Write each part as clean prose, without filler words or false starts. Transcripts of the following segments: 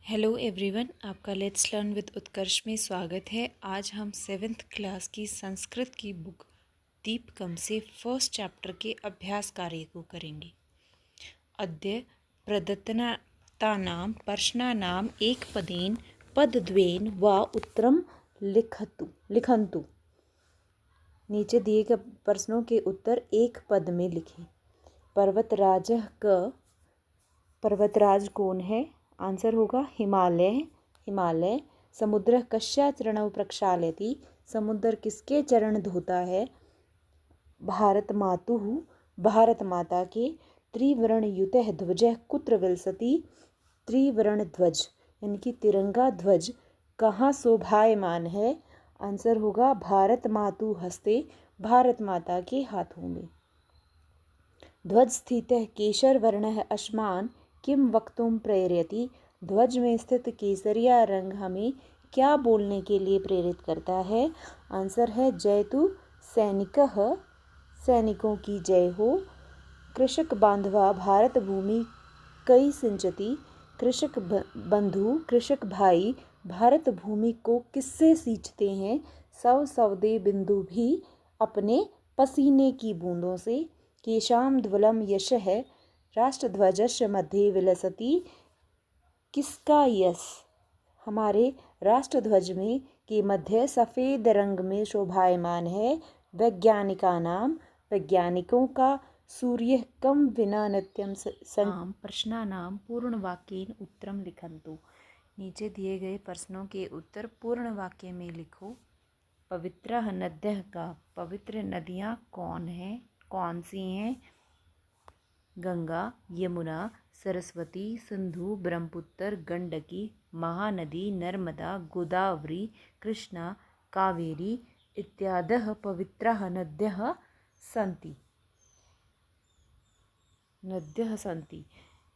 Hello everyone, आपका let's learn with उत्कर्ष में स्वागत है। आज हम 7th क्लास की संस्कृत की बुक दीपकम से फर्स्ट चैप्टर के अभ्यास कार्य को करेंगे। अद्य प्रदत्तानां प्रश्नानाम् एकपदेन पदद्वयेन वा उत्तरं लिखन्तु। नीचे दिए गए प्रश्नों के उत्तर एक पद में लिखें। पर्वतराज कौन है? आंसर होगा हिमालय। समुद्र कस्या चरणौ प्रक्षालयति? समुद्र किसके चरण धोता है? भारत माता के। त्रिवर्णयुतः ध्वजः कुत्र विलसति? त्रिवर्ण ध्वज यानी कि तिरंगा ध्वज कहाँ शोभायमान है? आंसर होगा भारत मातु हस्ते, भारत माता के हाथों में। ध्वज स्थितः केसरवर्णः अस्मान् किं वक्तुं प्रेरयति? ध्वज में स्थित केसरिया रंग हमें क्या बोलने के लिए प्रेरित करता है? आंसर है जयतु सैनिकः, सैनिकों की जय हो। कृषक बांधवा भारत भूमि कई सिंचति? कृषक बंधु, कृषक भाई भारत भूमि को किससे सींचते हैं? सवदे बिंदु भी अपने पसीने की बूंदों से। केशाम ध्वलं यशः राष्ट्रध्वजस्य मध्ये विलसति? किसका यश हमारे राष्ट्रध्वज में के मध्य सफ़ेद रंग में शोभायमान है? वैज्ञानिकों का। सूर्य कम विना नित्यम प्रश्नानां पूर्ण वाक्येन उत्तरम लिखन्तु। नीचे दिए गए प्रश्नों के उत्तर पूर्ण वाक्य में लिखो। पवित्रः नद्यः का पवित्र नदियाँ कौन सी हैं? गंगा, यमुना, सरस्वती, सिंधु, ब्रह्मपुत्र, गंडकी, महानदी, नर्मदा, गोदावरी, कृष्णा, कावेरी इत्यादयः पवित्राः नद्यः सन्ति।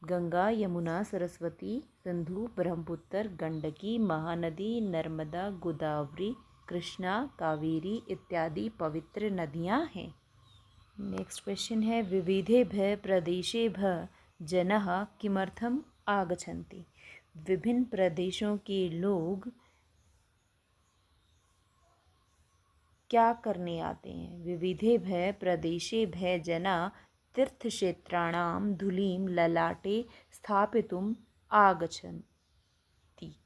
गंगा, यमुना, सरस्वती, सिंधु, ब्रह्मपुत्र, गंडकी, महानदी, नर्मदा, गोदावरी, कृष्णा, कावेरी इत्यादि पवित्र नदियाँ हैं। नेक्स्ट क्वेश्चन है विविधेभ्यः प्रदेशेभ्यः जनाः किमर्थम् आगच्छन्ति? विभिन्न प्रदेशों के लोग क्या करने आते हैं? विविधेभ्यः प्रदेशेभ्यः जनाः तीर्थक्षेत्राणां धूलिं ललाटे स्थापयितुम् आगच्छन्ति।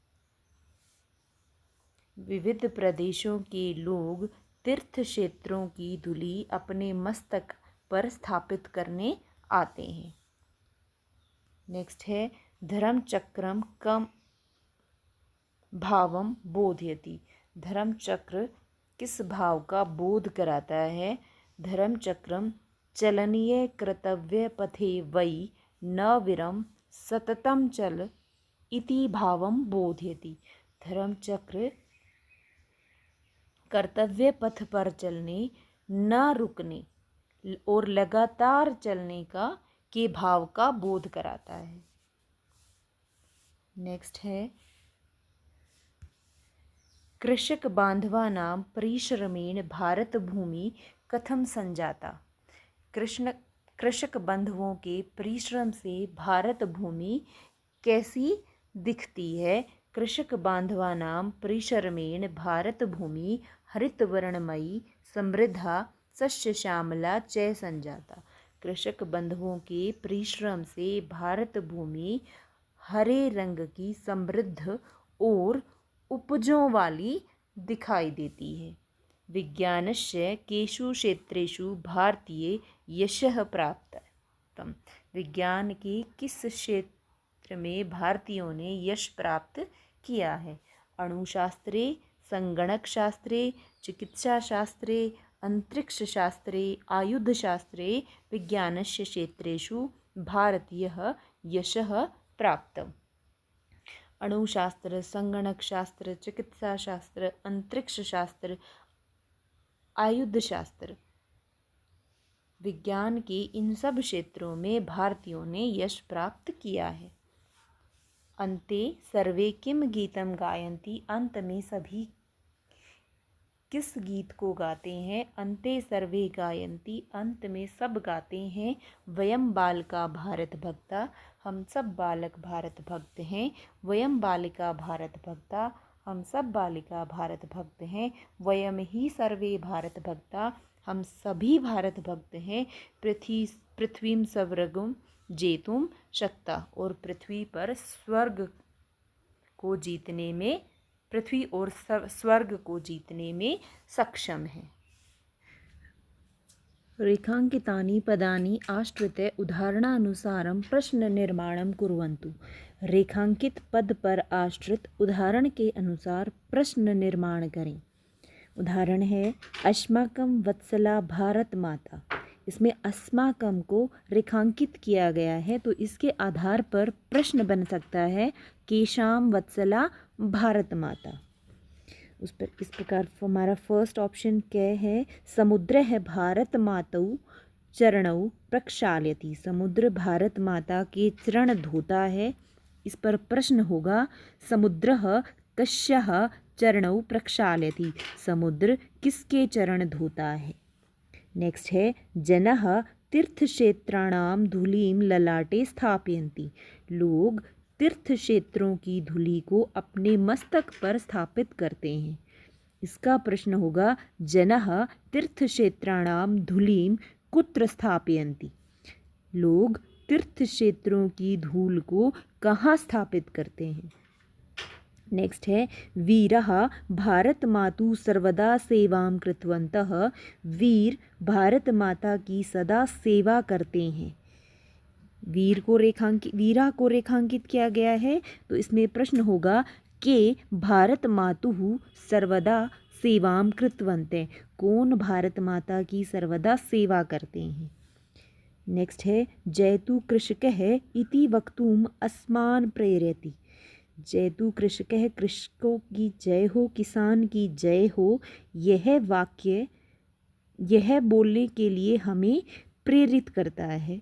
विविध प्रदेशों के लोग तीर्थ क्षेत्रों की धूलि अपने मस्तक पर स्थापित करने आते हैं। नेक्स्ट है धर्मचक्रम कम भावम बोधयति? धर्मचक्र किस भाव का बोध कराता है? धर्मचक्रम चलनीय कर्तव्य पथे वै न विरम सततम चल इति भावम बोधयति। धर्मचक्र कर्तव्य पथ पर चलने, न रुकने और लगातार चलने के भाव का बोध कराता है। नेक्स्ट है कृषक बांधवानां परिश्रमेण भारत भूमि कथम संजाता? कृषक बंधुओं के परिश्रम से भारत भूमि कैसी दिखती है? कृषक बांधवानां परिश्रमेण भारत भूमि हरितवर्णमयी समृद्धा सस्यश्यामला च संजाता। कृषक बंधुओं के परिश्रम से भारत भूमि हरे रंग की समृद्ध और उपजों वाली दिखाई देती है। विज्ञानस्य केषु क्षेत्रेषु भारतीय यशः प्राप्तम्? विज्ञान के किस क्षेत्र में भारतीयों ने यश प्राप्त किया है? अणुशास्त्रे, संगणकशास्त्रे, चिकित्साशास्त्रे, अंतरिक्षशास्त्रे, आयुधशास्त्रे विज्ञानस्य क्षेत्रेषु भारतीयः यशः प्राप्तम्। अणुशास्त्र, संगणकशास्त्र, चिकित्साशास्त्र, अंतरिक्षशास्त्र, आयुधशास्त्र विज्ञान के इन सब क्षेत्रों में भारतीयों ने यश प्राप्त किया है। अन्ते सर्वे किम गीतम गायन्ति? अंत में सभी किस गीत को गाते हैं? अन्ते सर्वे गायन्ति, अंत में सब गाते हैं। वयम बालिका भारत भक्ता, हम सब बालक भारत भक्त हैं। वयम बालिका भारत भक्ता, हम सब बालिका भारत भक्त हैं। वयम ही सर्वे भारत भक्ता, हम सभी भारत भक्त हैं। पृथ्वीम स्वर्गम जेतुम शक्ता, और पृथ्वी पर स्वर्ग को जीतने में, पृथ्वी और स्वर्ग को जीतने में सक्षम है। रेखांकितानि पदानि आश्रित्य उदाहरणानुसारं प्रश्न निर्माणं कुर्वन्तु। रेखांकित पद पर आश्रित उदाहरण के अनुसार प्रश्न निर्माण करें। उदाहरण है अस्माकं वत्सला भारत माता। इसमें अस्माकं को रेखांकित किया गया है, तो इसके आधार पर प्रश्न बन सकता है केशाम वत्सला भारत माता। उस पर इस प्रकार हमारा फर्स्ट ऑप्शन क्या है? समुद्र है भारत मातौ चरणौ प्रक्षाल्यति। समुद्र भारत माता के चरण धोता है। इस पर प्रश्न होगा समुद्रः कस्यः चरणौ प्रक्षाल्यति। समुद्र किसके चरण धोता है? नेक्स्ट है जनः तीर्थक्षेत्राणां धूलिं ललाटे स्थापयन्ति। लोग तीर्थ क्षेत्रों की धूलि को अपने मस्तक पर स्थापित करते हैं। इसका प्रश्न होगा जनः तीर्थक्षेत्राणां धूलिं कुत्र स्थापयन्ति। लोग तीर्थ क्षेत्रों की धूल को कहाँ स्थापित करते हैं? नेक्स्ट है वीरः भारत मातु सर्वदा सेवां कृतवन्तः। वीर भारत माता की सदा सेवा करते हैं। वीरा को रेखांकित किया गया है, तो इसमें प्रश्न होगा के भारत मातुः सर्वदा सेवां कृतवन्ते। कौन भारत माता की सर्वदा सेवा करते हैं? नेक्स्ट है जयतु कृषकः इति वक्तुम् अस्मान् प्रेरयति। जयतु कृषकः, कृषकों की जय हो, किसान की जय हो, यह वाक्य यह बोलने के लिए हमें प्रेरित करता है।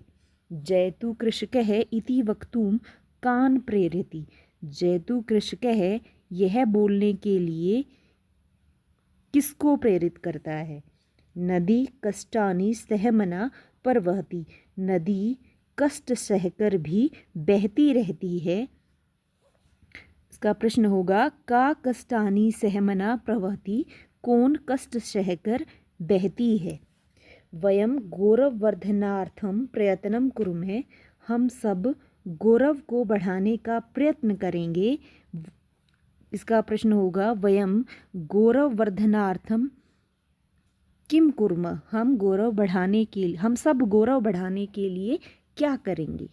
जयतु कृषकः इति वक्तुम् कान् प्रेरयति। जयतु कृषकः यह बोलने के लिए किसको प्रेरित करता है? नदी कष्टानि सहमना प्रवहति। नदी कष्ट सहकर भी बहती रहती है। इसका प्रश्न होगा का कष्टानि सहमना प्रवहति। कौन कष्ट सहकर बहती है? वयम गौरववर्धनार्थम प्रयत्नं कुर्मः। हम सब गौरव को बढ़ाने का प्रयत्न करेंगे। इसका प्रश्न होगा वयम गौरववर्धनार्थम किम कुर्मः। हम सब गौरव बढ़ाने के लिए क्या करेंगे?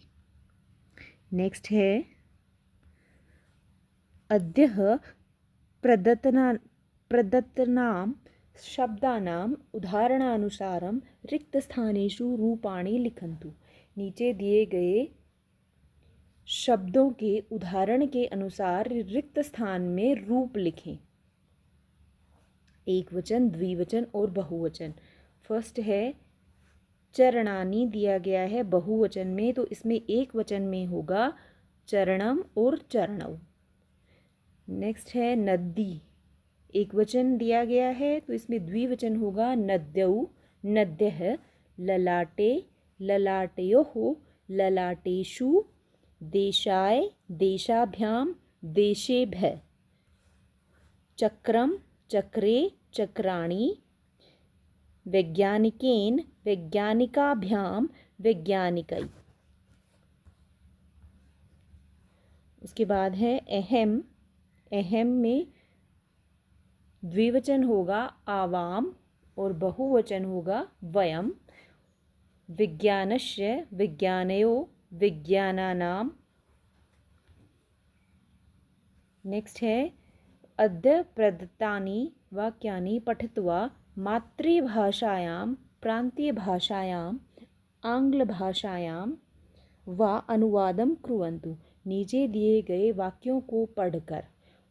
नेक्स्ट है अद्यः प्रदत्तानां शब्दानाम् उदाहरणानुसारं रिक्तस्थानेषु रूपाणि लिखन्तु। नीचे दिए गए शब्दों के उदाहरण के अनुसार रिक्त स्थान में रूप लिखें। एक वचन, द्विवचन और बहुवचन। फर्स्ट है चरणानि दिया गया है बहुवचन में, तो इसमें एक वचन में होगा चरणम और चरणौ। नेक्स्ट है नदी, एक वचन दिया गया है, तो इसमें द्विवचन होगा नद्यौ नद्यः। ललाटे ललाटयोः ललाटेषु। देशाय देशाभ्यां देशेभ्यः। चक्रम चक्रे चक्राणि। वैज्ञानिकेन वैज्ञानिकाभ्यां वैज्ञानिकै। उसके बाद है अहम। अहम में द्विवचन होगा आवाम और बहुवचन होगा वयम। विज्ञानस्य विज्ञानयो विज्ञानानां। नेक्स्ट है अद्य प्रदत्तानि वाक्यानि पठित्वा मातृभाषायां प्रान्तीयभाषायां आंग्लभाषायां वा अनुवादं कुर्वन्तु। नीचे दिए गए वाक्यों को पढ़कर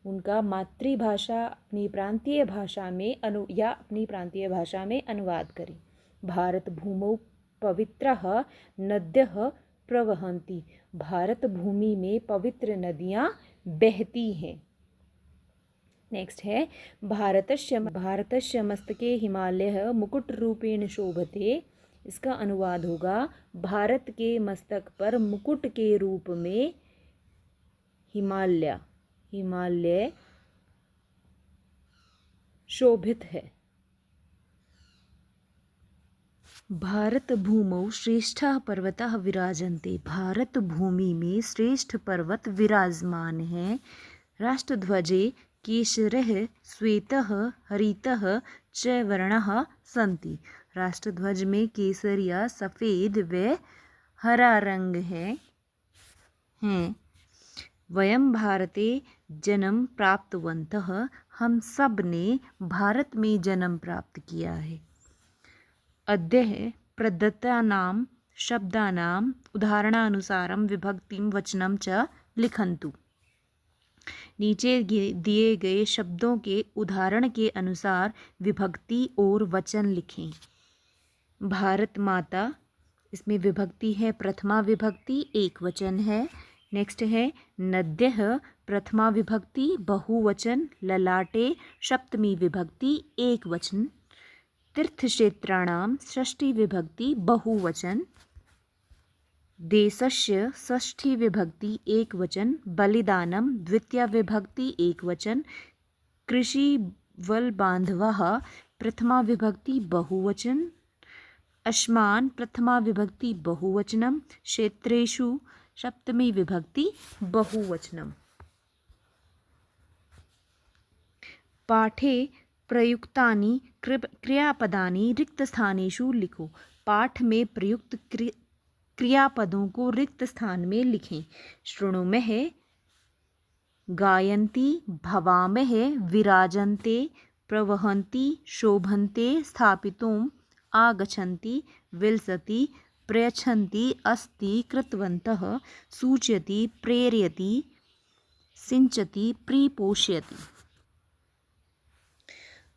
उनका मातृभाषा अपनी प्रांतीय भाषा में अपनी प्रांतीय भाषा में अनुवाद करें। भारत भूमौ पवित्रः नद्यः प्रवहन्ति। भारत भूमि में पवित्र नदियाँ बहती हैं। नेक्स्ट है भारतस्य मस्तके हिमालयः मुकुटरूपेण शोभते। इसका अनुवाद होगा भारत के मस्तक पर मुकुट के रूप में हिमालय शोभित है। भारत भूमौ श्रेष्ठः पर्वतः विराजन्ते। भारत भूमि में श्रेष्ठ पर्वत विराजमान हैं। राष्ट्रध्वजे केसरः श्वेतः हरितः च वर्णाः सन्ति। राष्ट्रध्वज में केसरिया सफ़ेद व हरा रंग हैं। वयं भारते जन्म प्राप्तवन्तः। हम सब ने भारत में जन्म प्राप्त किया है। अद्य प्रदत्तानां शब्दानां उदाहरणानुसारं विभक्तिं वचनं च लिखन्तु। नीचे दिए गए शब्दों के उदाहरण के अनुसार विभक्ति और वचन लिखें। भारत माता, इसमें विभक्ति है प्रथमा विभक्ति, एक वचन है। नेक्स्ट है नद्यः, प्रथमा विभक्ति बहुवचन, ललाटे सप्तमी विभक्ति एक वचन। तीर्थक्षेत्राणां षष्ठी विभक्ति बहुवचन। देशस्य षष्ठी विभक्ति एक वचन। बलिदानम द्वितीय विभक्ति एक वचन। कृषि वल बांधवः प्रथमा विभक्ति बहुवचन। अस्मान् प्रथमा विभक्ति बहुवचनम। क्षेत्रेषु सप्तमी विभक्ति बहुवचनम। पाठे प्रयुक्तानि क्रियापदानि रिक्तस्थानेषु लिखो। पाठ में प्रयुक्त क्रियापदों को रिक्त स्थान में लिखें। शृणुमः, गायन्ति, भवामः, विराजन्ते, प्रवहन्ति, शोभन्ते, स्थापितुम्, आगच्छन्ति, विलसति, प्रयच्छन्ति, अस्ति, कृतवन्तः, सूचयति, प्रेरयति, सिञ्चति, प्रीपोषयति।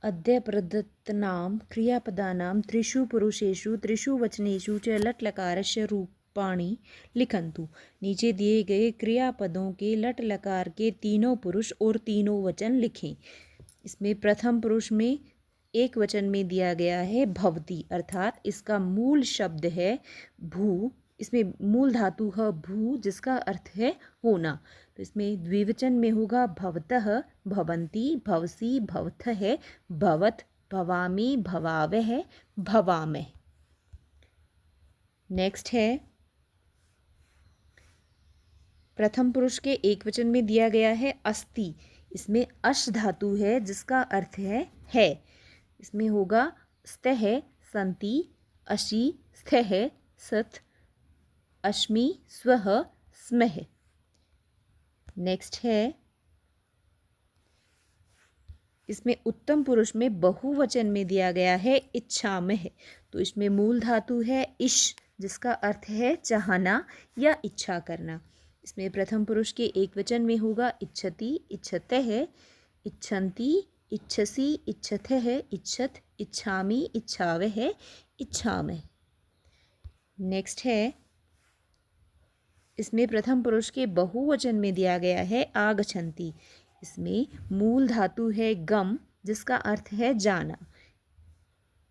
अद्य प्रदत्तानां क्रियापदानां त्रिषु पुरुषेषु त्रिषु वचनेषु च लट् लकारस्य रूपाणि लिखन्तु। नीचे दिए गए क्रियापदों के लट लकार के तीनों पुरुष और तीनों वचन लिखें। इसमें प्रथम पुरुष में एक वचन में दिया गया है भवति, अर्थात इसका मूल शब्द है भू। इसमें मूल धातु है भू, जिसका अर्थ है होना। तो इसमें द्विवचन में होगा भवतः, भवन्ति, भवसि, भवथः, भवत्, भवामि, भवावः, भवामः। नेक्स्ट है प्रथम पुरुष के एक वचन में दिया गया है अस्ति। इसमें अश धातु है, जिसका अर्थ है। इसमें होगा स्तः, सन्ति, अशि, स्थः, सत्, अश्मि, स्वः, स्मः। नेक्स्ट है इसमें उत्तम पुरुष में बहुवचन में दिया गया है इच्छामः। तो इसमें मूल धातु है इश, जिसका अर्थ है चाहना या इच्छा करना। इसमें प्रथम पुरुष के एक वचन में होगा इच्छति, इच्छतः, इच्छन्ति, इच्छसि, इच्छथः, इच्छत, इच्छामि, इच्छावः, इच्छामः। नेक्स्ट है इसमें प्रथम पुरुष के बहुवचन में दिया गया है आगच्छन्ति। इसमें मूल धातु है गम, जिसका अर्थ है जाना।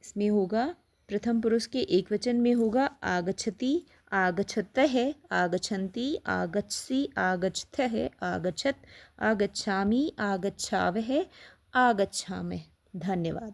इसमें होगा प्रथम पुरुष के एक वचन में होगा आगच्छति, आगच्छतः, आगच्छन्ति, आगच्छसि, आगच्छथः, आगच्छत्, आगच्छामि, आगच्छावः, आगच्छामः। धन्यवाद।